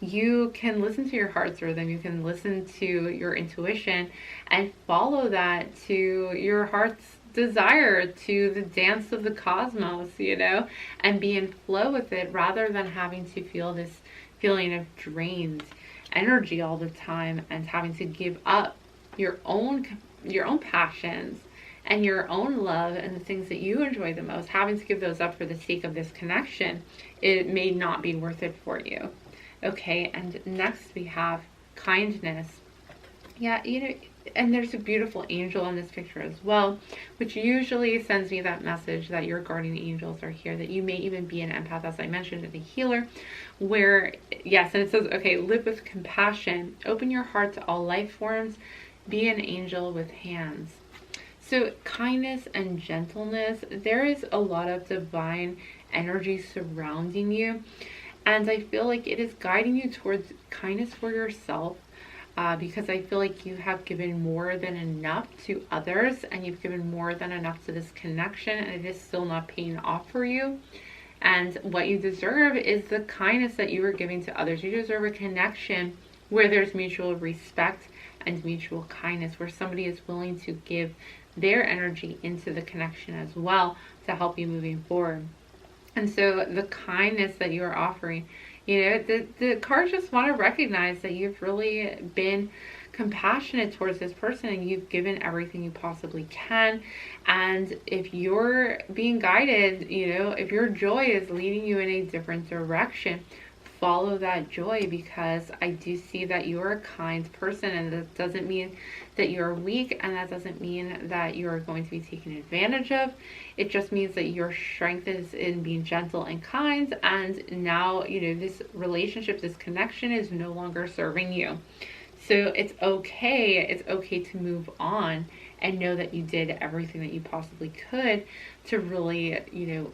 You can listen to your heart's rhythm. You can listen to your intuition and follow that to your heart's desire, to the dance of the cosmos, you know, and be in flow with it, rather than having to feel this feeling of drained energy all the time and having to give up your own passions and your own love and the things that you enjoy the most. Having to give those up for the sake of this connection, it may not be worth it for you. Okay, and next we have kindness. Yeah, you know, and there's a beautiful angel in this picture as well, which usually sends me that message that your guardian angels are here, that you may even be an empath, as I mentioned, and a healer, where, yes, and it says, okay, live with compassion, open your heart to all life forms, be an angel with hands. So kindness and gentleness, there is a lot of divine energy surrounding you. And I feel like it is guiding you towards kindness for yourself, because I feel like you have given more than enough to others, and you've given more than enough to this connection, and it is still not paying off for you. And what you deserve is the kindness that you are giving to others. You deserve a connection where there's mutual respect and mutual kindness, where somebody is willing to give their energy into the connection as well to help you moving forward. And so the kindness that you are offering, you know, the cards just want to recognize that you've really been compassionate towards this person, and you've given everything you possibly can. And if you're being guided, you know, if your joy is leading you in a different direction, follow that joy, because I do see that you're a kind person, and that doesn't mean that you're weak, and that doesn't mean that you're going to be taken advantage of. It just means that your strength is in being gentle and kind, and now, you know, this relationship, this connection is no longer serving you. So it's okay. It's okay to move on and know that you did everything that you possibly could to really,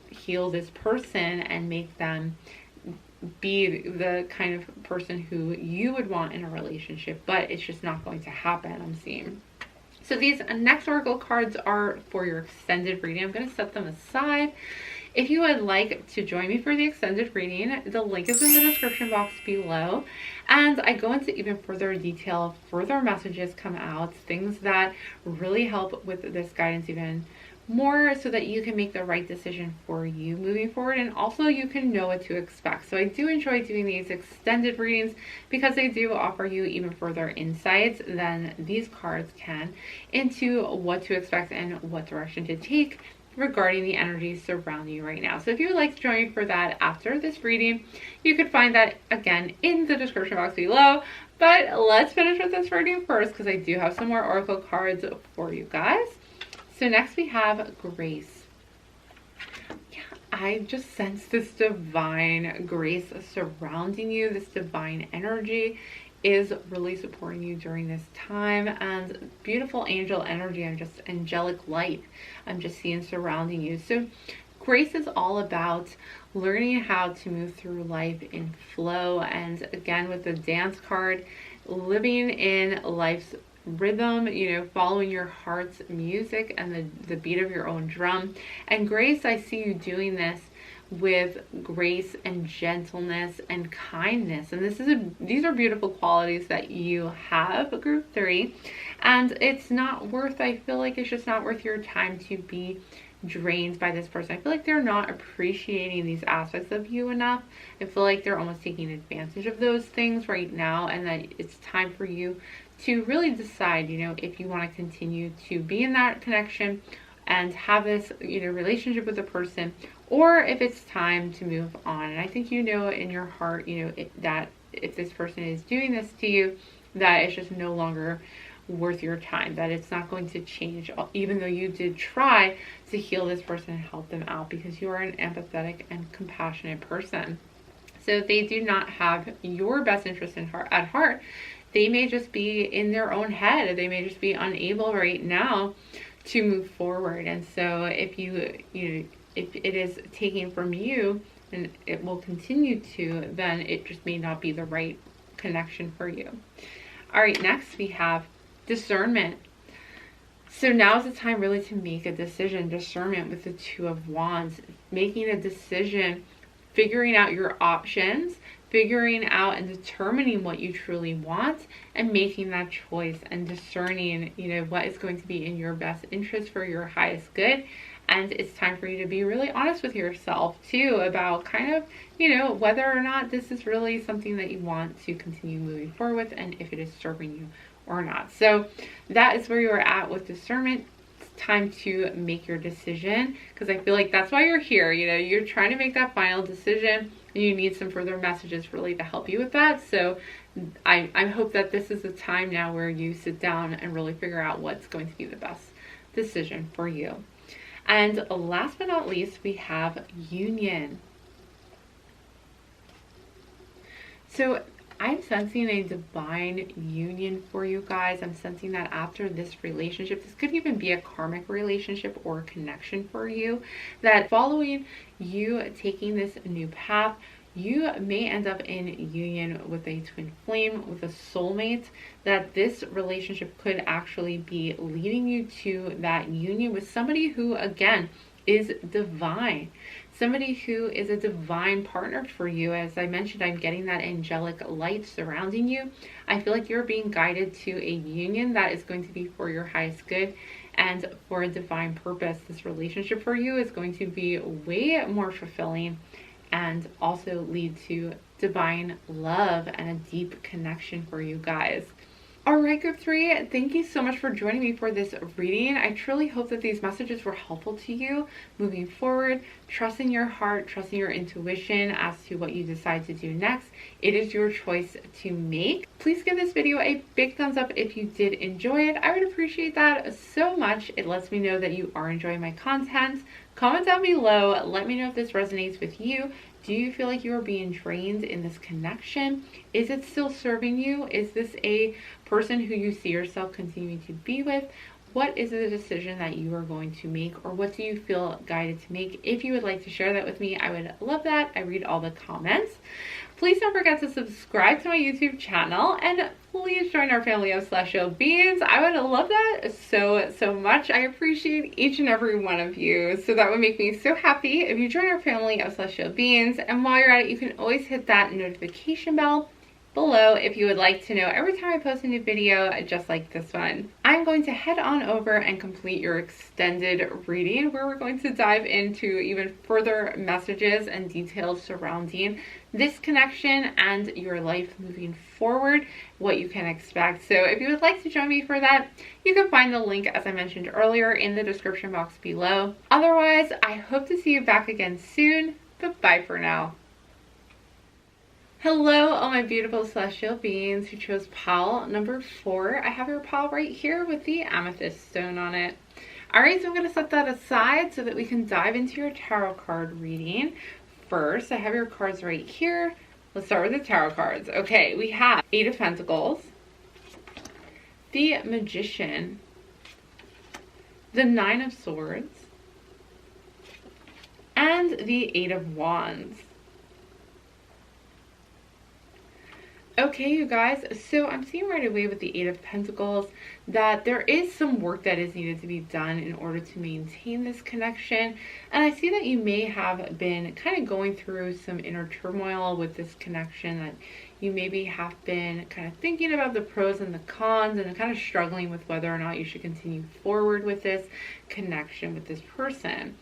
heal this person and make them be the kind of person who you would want in a relationship, but it's just not going to happen, I'm seeing. So these next oracle cards are for your extended reading. I'm going to set them aside. If you would like to join me for the extended reading, the link is in the description box below. And I go into even further detail, further messages come out, things that really help with this guidance even more so that you can make the right decision for you moving forward, and also you can know what to expect. So I do enjoy doing these extended readings because they do offer you even further insights than these cards can into what to expect and what direction to take regarding the energies surrounding you right now. So if you would like to join me for that after this reading, you could find that again in the description box below. But let's finish with this reading first because I do have some more oracle cards for you guys. So next we have Grace. Yeah, I just sense this divine grace surrounding you. This divine energy is really supporting you during this time, and beautiful angel energy and just angelic light I'm just seeing surrounding you. So grace is all about learning how to move through life in flow, and again with the dance card, living in life's rhythm, following your heart's music and the beat of your own drum. And Grace, I see you doing this with grace and gentleness and kindness, and these are beautiful qualities that you have, group 3, and it's not worth, I feel like it's just not worth your time to be drained by this person. I feel like they're not appreciating these aspects of you enough. I feel like they're almost taking advantage of those things right now, and that it's time for you to really decide, if you want to continue to be in that connection and have this, relationship with a person, or if it's time to move on. And I think in your heart, that if this person is doing this to you, that it's just no longer worth your time, that it's not going to change, even though you did try to heal this person and help them out, because you are an empathetic and compassionate person. So they do not have your best interest at heart. They may just be in their own head. They may just be unable right now to move forward. And so if if it is taking from you and it will continue to, then it just may not be the right connection for you. All right, next we have discernment. So now is the time really to make a decision. Discernment with the Two of Wands, making a decision, figuring out your options, figuring out and determining what you truly want, and making that choice and discerning, what is going to be in your best interest for your highest good. And it's time for you to be really honest with yourself too about kind of, whether or not this is really something that you want to continue moving forward with, and if it is serving you or not. So that is where you are at with discernment. It's time to make your decision, because I feel like that's why you're here. You're trying to make that final decision, and you need some further messages really to help you with that. So I hope that this is the time now where you sit down and really figure out what's going to be the best decision for you. And last but not least, we have union. So I'm sensing a divine union for you guys. I'm sensing that after this relationship, this could even be a karmic relationship or a connection for you, that following you taking this new path, you may end up in union with a twin flame, with a soulmate, that this relationship could actually be leading you to that union with somebody who, again, is divine. Somebody who is a divine partner for you. As I mentioned, I'm getting that angelic light surrounding you. I feel like you're being guided to a union that is going to be for your highest good and for a divine purpose. This relationship for you is going to be way more fulfilling and also lead to divine love and a deep connection for you guys. All right, group 3, thank you so much for joining me for this reading. I truly hope that these messages were helpful to you moving forward. Trusting your heart, trusting your intuition as to what you decide to do next. It is your choice to make. Please give this video a big thumbs up if you did enjoy it. I would appreciate that so much. It lets me know that you are enjoying my content. Comment down below. Let me know if this resonates with you. Do you feel like you are being drained in this connection? Is it still serving you? Is this a person who you see yourself continuing to be with? What is the decision that you are going to make, or what do you feel guided to make? If you would like to share that with me, I would love that. I read all the comments. Please don't forget to subscribe to my YouTube channel, and please join our family of celestial beings. I would love that so much. I appreciate each and every one of you. So that would make me so happy if you join our family of celestial beings. And while you're at it, you can always hit that notification bell below if you would like to know every time I post a new video just like this one. I'm going to head on over and complete your extended reading, where we're going to dive into even further messages and details surrounding this connection and your life moving forward, what you can expect. So if you would like to join me for that, you can find the link, as I mentioned earlier, in the description box below. Otherwise, I hope to see you back again soon, but bye for now. Hello, all my beautiful celestial beings who chose pile number 4. I have your pile right here with the amethyst stone on it. Alright, so I'm going to set that aside so that we can dive into your tarot card reading. First, I have your cards right here. Let's start with the tarot cards. Okay, we have 8 of Pentacles, the Magician, the 9 of Swords, and the 8 of Wands. Okay, you guys, so I'm seeing right away with the 8 of Pentacles that there is some work that is needed to be done in order to maintain this connection. And I see that you may have been kind of going through some inner turmoil with this connection, that you maybe have been kind of thinking about the pros and the cons and kind of struggling with whether or not you should continue forward with this connection with this person.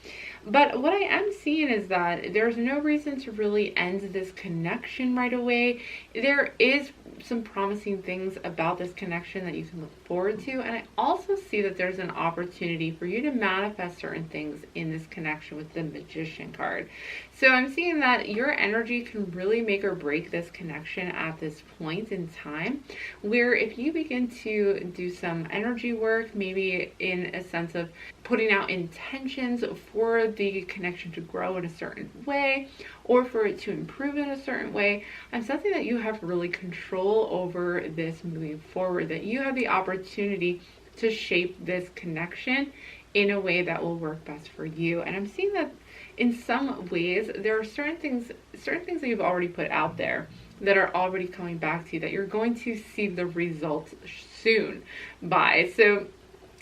But what I am seeing is that there's no reason to really end this connection right away. There is some promising things about this connection that you can look forward to. And I also see that there's an opportunity for you to manifest certain things in this connection with the Magician card. So I'm seeing that your energy can really make or break this connection at this point in time, where if you begin to do some energy work, maybe in a sense of putting out intentions for the connection to grow in a certain way, or for it to improve in a certain way, I'm sensing that you have really control over this moving forward, that you have the opportunity to shape this connection in a way that will work best for you. And I'm seeing that in some ways there are certain things that you've already put out there that are already coming back to you, that you're going to see the results soon by. So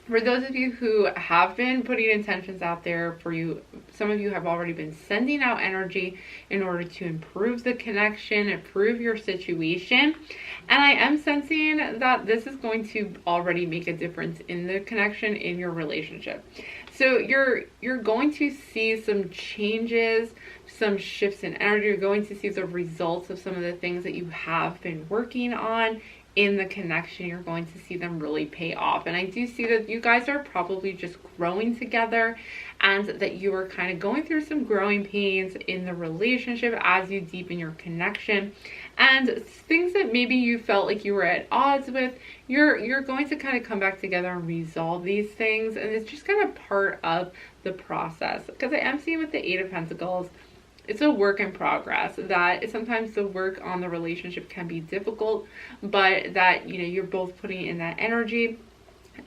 for those of you who have been putting intentions out there, for you, some of you have already been sending out energy in order to improve the connection, improve your situation. And I am sensing that this is going to already make a difference in the connection, in your relationship. So you're going to see some changes, some shifts in energy. You're going to see the results of some of the things that you have been working on in the connection. You're going to see them really pay off. And I do see that you guys are probably just growing together, and that you are kind of going through some growing pains in the relationship as you deepen your connection. And things that maybe you felt like you were at odds with, you're going to kind of come back together and resolve these things. And it's just kind of part of the process, because I am seeing with the 8 of Pentacles, it's a work in progress, that sometimes the work on the relationship can be difficult, but that, you know, you're both putting in that energy,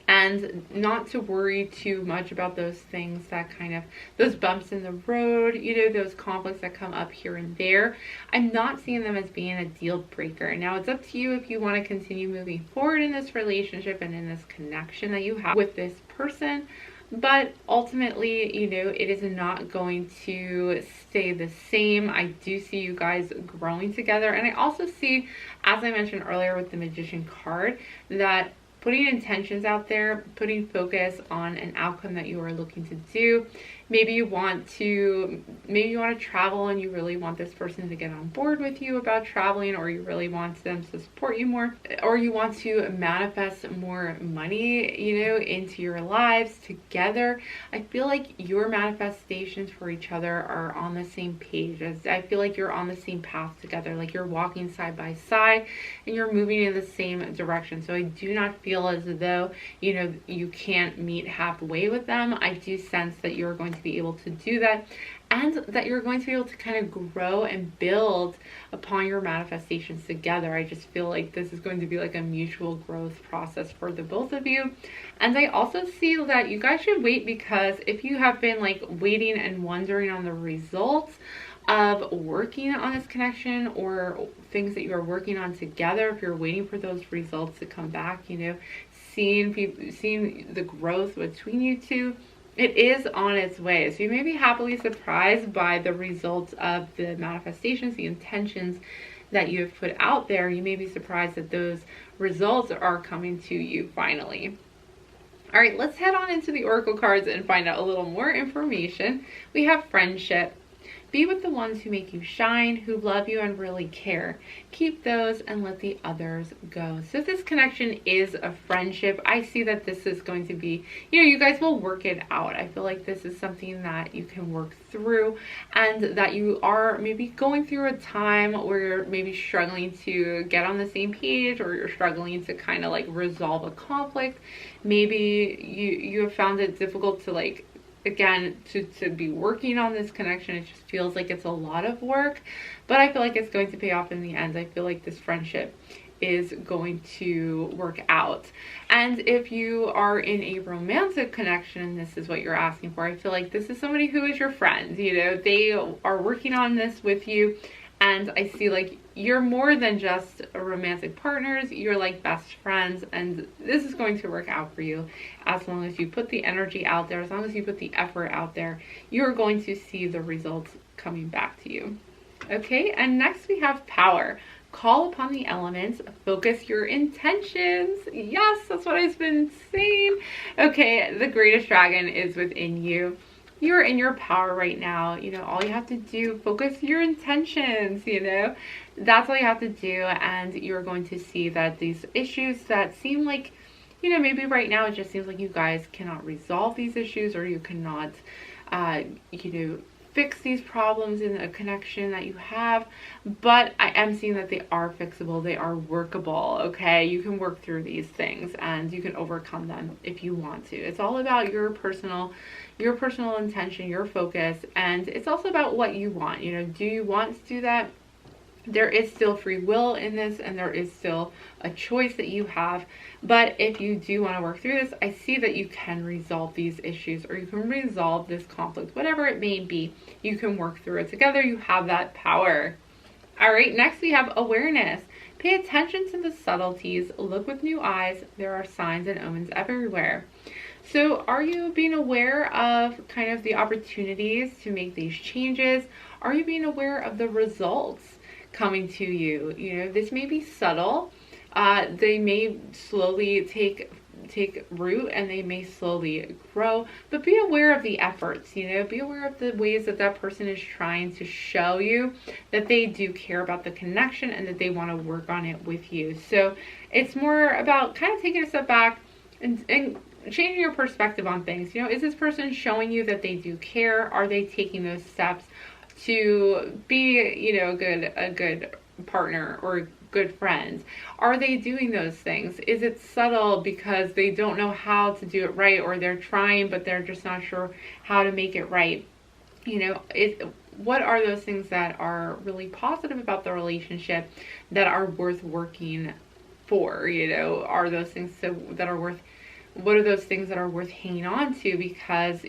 and not to worry too much about those things, that kind of, those bumps in the road, you know, those conflicts that come up here and there. I'm not seeing them as being a deal breaker. Now it's up to you if you want to continue moving forward in this relationship and in this connection that you have with this person. But ultimately, you know, it is not going to stay the same. I do see you guys growing together. And I also see, as I mentioned earlier with the Magician card, that putting intentions out there, putting focus on an outcome that you are looking to do. Maybe you want to travel, and you really want this person to get on board with you about traveling, or you really want them to support you more, or you want to manifest more money, you know, into your lives together. I feel like your manifestations for each other are on the same page. I feel like you're on the same path together, like you're walking side by side and you're moving in the same direction. So I do not feel feel as though, you know, you can't meet halfway with them. I do sense that you're going to be able to do that, and that you're going to be able to kind of grow and build upon your manifestations together. I just feel like this is going to be like a mutual growth process for the both of you. And I also see that you guys should wait, because if you have been like waiting and wondering on the results of working on this connection, or things that you're working on together, if you're waiting for those results to come back, you know, seeing the growth between you two, it is on its way. So you may be happily surprised by the results of the manifestations, the intentions that you have put out there. You may be surprised that those results are coming to you finally. All right, let's head on into the oracle cards and find out a little more information. We have friendship. Be with the ones who make you shine, who love you and really care. Keep those and let the others go. So this connection is a friendship. I see that this is going to be, you know, you guys will work it out. I feel like this is something that you can work through, and that you are maybe going through a time where you're maybe struggling to get on the same page, or you're struggling to kind of like resolve a conflict. Maybe you have found it difficult to like, again, to be working on this connection. It just feels like it's a lot of work, but I feel like it's going to pay off in the end. I feel like this friendship is going to work out. And if you are in a romantic connection and this is what you're asking for, I feel like this is somebody who is your friend. You know, they are working on this with you, and I see like you're more than just romantic partners. You're like best friends, and this is going to work out for you as long as you put the energy out there, as long as you put the effort out there. You're going to see the results coming back to you. Okay, and next we have power. Call upon the elements, focus your intentions. Yes, that's what I've been saying. Okay, the greatest dragon is within you. You're in your power right now. You know, all you have to do, focus your intentions, you know, that's all you have to do. And you're going to see that these issues that seem like, you know, maybe right now it just seems like you guys cannot resolve these issues, or you cannot, you know, fix these problems in a connection that you have, but I am seeing that they are fixable, they are workable. Okay, you can work through these things and you can overcome them if you want to. It's all about your personal intention, your focus, and it's also about what you want. You know, do you want to do that? There is still free will in this, and there is still a choice that you have. But if you do want to work through this, I see that you can resolve these issues, or you can resolve this conflict, whatever it may be. You can work through it together. You have that power. All right, next we have awareness. Pay attention to the subtleties. Look with new eyes. There are signs and omens everywhere. So are you being aware of kind of the opportunities to make these changes? Are you being aware of the results coming to you? You know, this may be subtle. They may slowly take root, and they may slowly grow, but be aware of the efforts. You know, be aware of the ways that that person is trying to show you that they do care about the connection and that they want to work on it with you. So it's more about kind of taking a step back and changing your perspective on things. You know, is this person showing you that they do care? Are they taking those steps to be, you know, a good partner or good friends? Are they doing those things? Is it subtle because they don't know how to do it right, or they're trying but they're just not sure how to make it right? You know, what are those things that are really positive about the relationship that are worth working for? You know, are those things that are worth, what are those things that are worth hanging on to? Because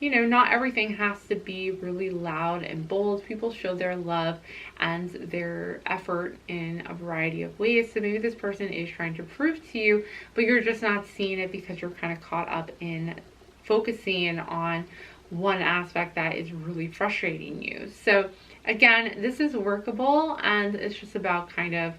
you know, not everything has to be really loud and bold. People show their love and their effort in a variety of ways. So maybe this person is trying to prove to you, but you're just not seeing it because you're kind of caught up in focusing on one aspect that is really frustrating you. So again, this is workable, and it's just about kind of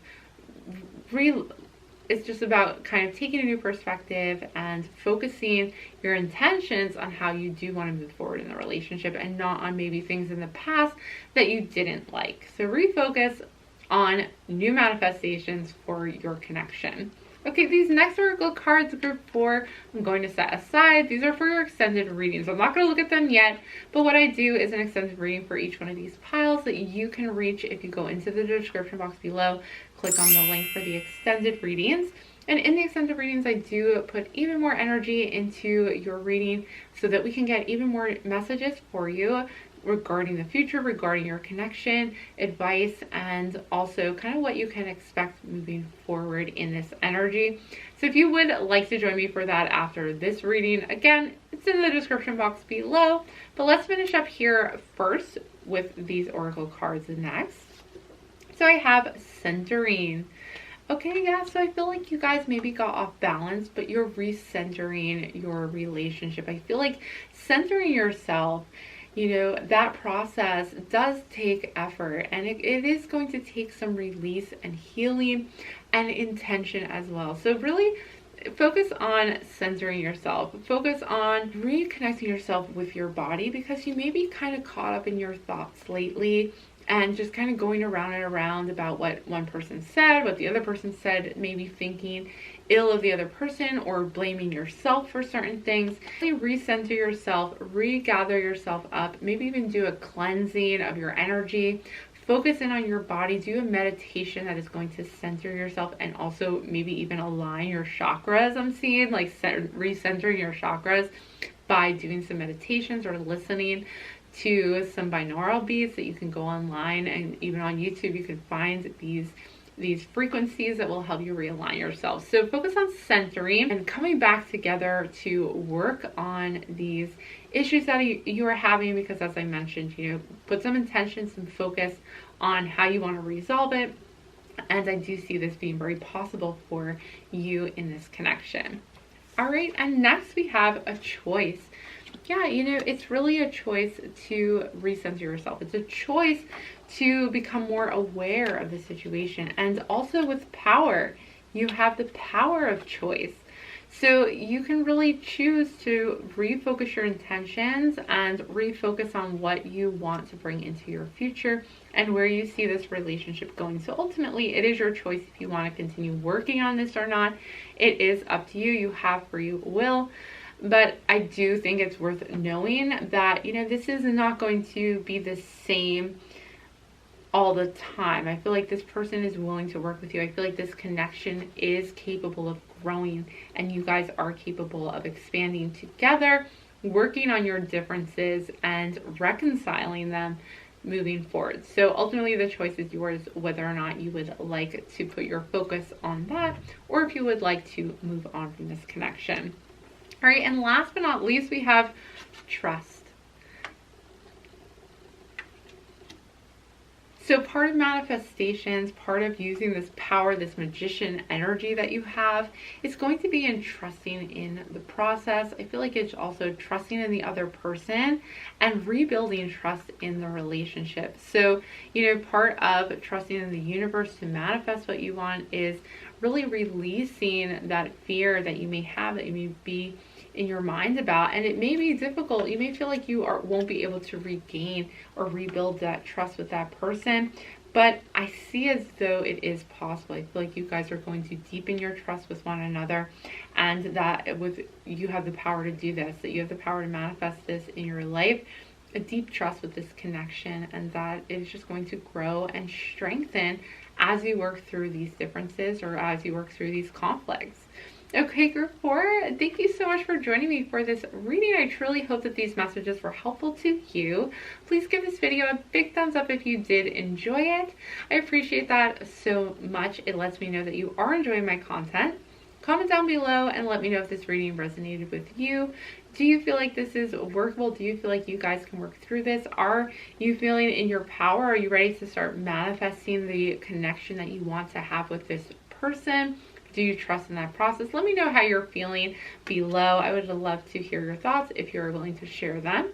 taking a new perspective and focusing your intentions on how you do want to move forward in the relationship, and not on maybe things in the past that you didn't like. So refocus on new manifestations for your connection. Okay, these next oracle cards, group 4, I'm going to set aside. These are for your extended readings. I'm not going to look at them yet, but what I do is an extended reading for each one of these piles that you can reach if you go into the description box below. Click on the link for the extended readings. And in the extended readings, I do put even more energy into your reading so that we can get even more messages for you regarding the future, regarding your connection, advice, and also kind of what you can expect moving forward in this energy. So if you would like to join me for that after this reading, again, it's in the description box below. But let's finish up here first with these oracle cards next. So I have centering. Okay, yeah, so I feel like you guys maybe got off balance, but you're recentering your relationship. I feel like centering yourself, you know, that process does take effort, and it is going to take some release and healing and intention as well. So really focus on centering yourself. Focus on reconnecting yourself with your body, because you may be kind of caught up in your thoughts lately and just kind of going around and around about what one person said, what the other person said, maybe thinking ill of the other person or blaming yourself for certain things. Really recenter yourself, regather yourself up, maybe even do a cleansing of your energy. Focus in on your body, do a meditation that is going to center yourself and also maybe even align your chakras. I'm seeing like recentering your chakras by doing some meditations or listening to some binaural beats that you can go online, and even on YouTube you can find these frequencies that will help you realign yourself. So focus on centering and coming back together to work on these issues that you are having, because as I mentioned, you know, put some intention, some focus on how you want to resolve it. And I do see this being very possible for you in this connection. All right, and next we have a choice. Yeah, you know, it's really a choice to recenter yourself. It's a choice to become more aware of the situation. And also with power, you have the power of choice. So you can really choose to refocus your intentions and refocus on what you want to bring into your future and where you see this relationship going. So ultimately, it is your choice if you want to continue working on this or not. It is up to you. You have free will. But I do think it's worth knowing that, you know, this is not going to be the same all the time. I feel like this person is willing to work with you. I feel like this connection is capable of growing, and you guys are capable of expanding together, working on your differences and reconciling them moving forward. So ultimately the choice is yours, whether or not you would like to put your focus on that or if you would like to move on from this connection. All right, and last but not least, we have trust. So part of manifestations, part of using this power, this magician energy that you have, is going to be in trusting in the process. I feel like it's also trusting in the other person and rebuilding trust in the relationship. So, you know, part of trusting in the universe to manifest what you want is really releasing that fear that you may have, that you may be in your mind about, and it may be difficult. You may feel like you won't be able to regain or rebuild that trust with that person, but I see as though it is possible. I feel like you guys are going to deepen your trust with one another, and that you have the power to do this, that you have the power to manifest this in your life, a deep trust with this connection, and that it is just going to grow and strengthen as you work through these differences or as you work through these conflicts. Okay, group 4, thank you so much for joining me for this reading. I truly hope that these messages were helpful to you. Please give this video a big thumbs up if you did enjoy it. I appreciate that so much. It lets me know that you are enjoying my content. Comment down below and let me know if this reading resonated with you. Do you feel like this is workable? Do you feel like you guys can work through this? Are you feeling in your power? Are you ready to start manifesting the connection that you want to have with this person? Do you trust in that process? Let me know how you're feeling below. I would love to hear your thoughts if you're willing to share them.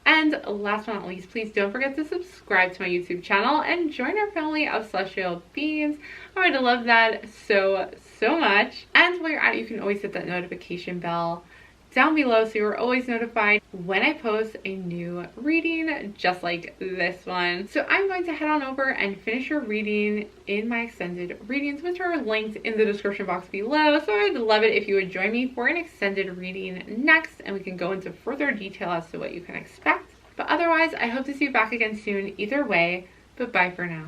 And last but not least, please don't forget to subscribe to my YouTube channel and join our family of celestial beings. I would love that so much. And while you're at it, you can always hit that notification bell down below so you're always notified when I post a new reading just like this one. So I'm going to head on over and finish your reading in my extended readings, which are linked in the description box below. So I would love it if you would join me for an extended reading next, and we can go into further detail as to what you can expect. But otherwise, I hope to see you back again soon either way, but bye for now.